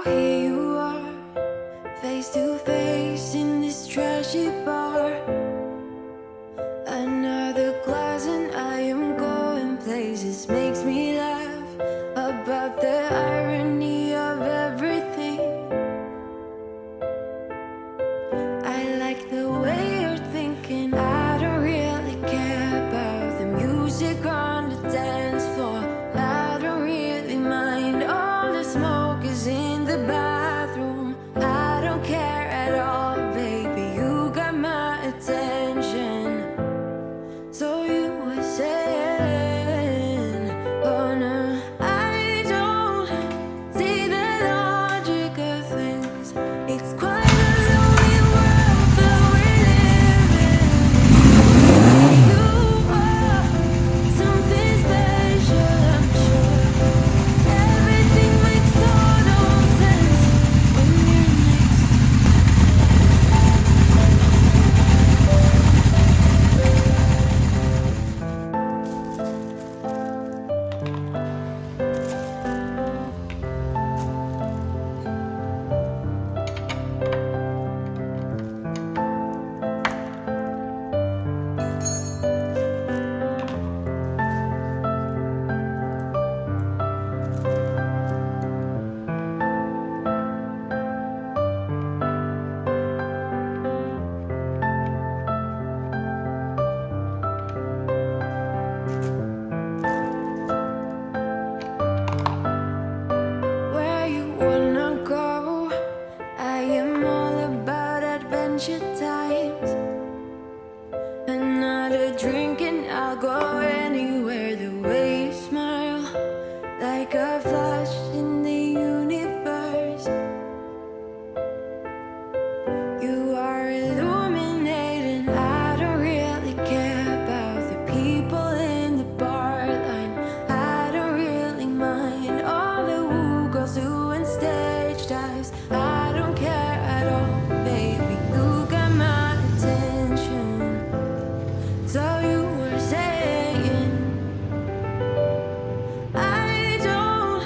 here you are, face to face in this trashy bar. Another glass and I am going places. Makes me laugh about the irony of everything. I like the way you're thinking. I don't really care about the music on the dance floor. I don't really mind all the smoke is in the bathroom. I don't care at all, baby, you got my attention. So you were saying, oh no, I don't see the logic of things. It's quite a lonely world that we live in. You are something special, I'm sure. Everything makes total sense when you're next to me. Where you wanna go? I am all about adventure times. Another drink and I'll go anywhere. The way you smile, like a flash in the universe. You are illuminating. I don't really care about the people in the bar line. I don't really mind all the woo girls doing stage dives. I don't care at all, baby, you got my attention. So you were saying, I don't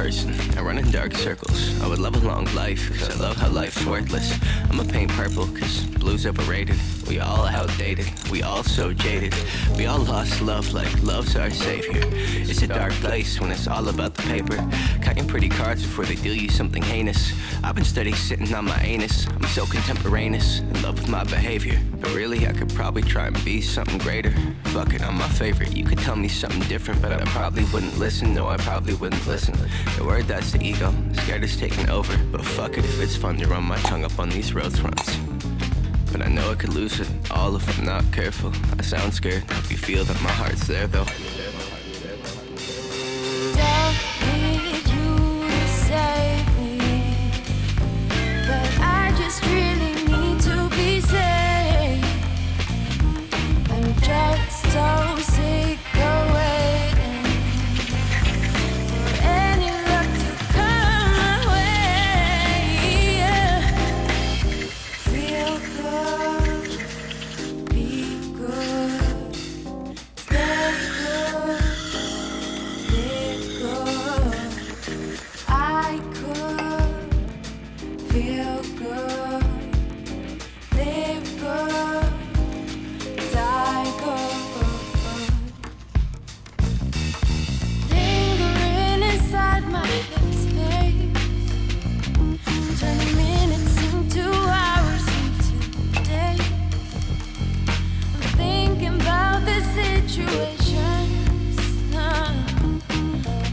person. I run in dark circles. I would love a long life, cause I love how life's worthless. I'ma paint purple, cause blue's overrated. We all outdated, we all so jaded. We all lost love like love's our savior. It's a dark place when it's all about the paper. Cutting pretty cards before they deal you something heinous. I've been steady sitting on my anus. I'm so contemporaneous, in love with my behavior. But really, I could probably try and be something greater. Fuck it, I'm my favorite. You could tell me something different, but I probably wouldn't listen. No, I probably wouldn't listen. The word, that's the ego. Scared it's taking over. But fuck it if it's fun to run my tongue up on these road fronts. But I know I could lose it all if I'm not careful. I sound scared. Hope you feel that my heart's there though. Don't need you to save me, but I just really need to be saved. I'm just so sick of waiting for any luck to come my way. Yeah. Feel good, be good, stay good, live good. I could feel good, live good, die good. Lingering inside my headspace, turning minutes into hours into days. I'm thinking about the situations.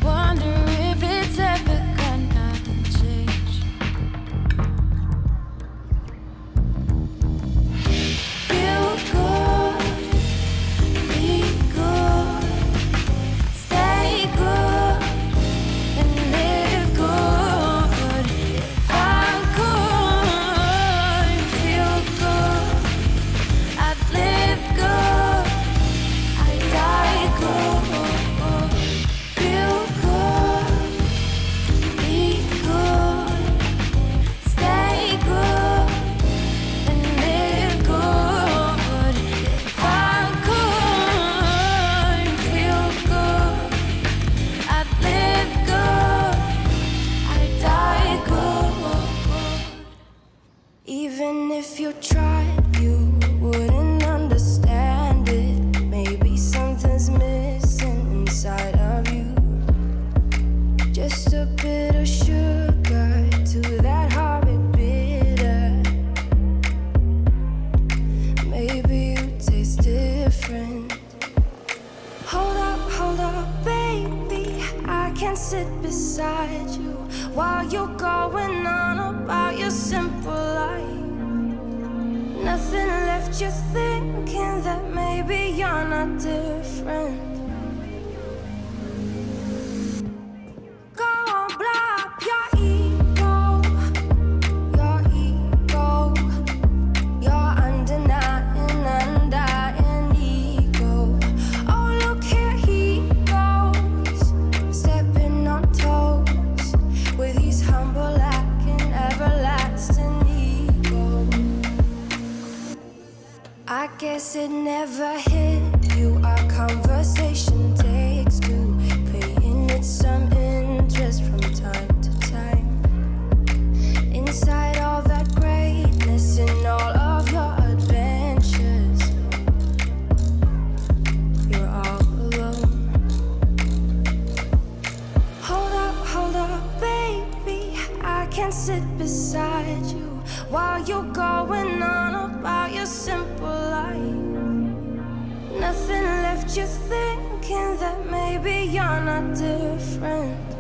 Wonder if it's ever gonna change. Feel good, be good, stay good, and live good. If I could feel good, I'd live good, I'd die good. Feel good, be good, stay good, and live good. If I could feel good, I'd live good, I'd die good. Even if you tried, you wouldn't understand it. Maybe something's missing inside of you. Just a bit of sugar to that horrid bitter. Maybe you taste different. Hold up, baby. I can sit beside you while you're going on about your simple life. Nothing left you thinking that maybe you're not different. Go on, blow up your ego, your undenying, undying ego. Oh, look here he goes, stepping on toes with his humble lacking everlasting ego. I guess it never hit you. Our conversation takes two, paying it some interest from time to time. Inside all that greatness and all of your adventures, you're all alone. Hold up, baby. I can sit beside you while you're going on about your simple life. Nothing left you thinking that maybe you're not different.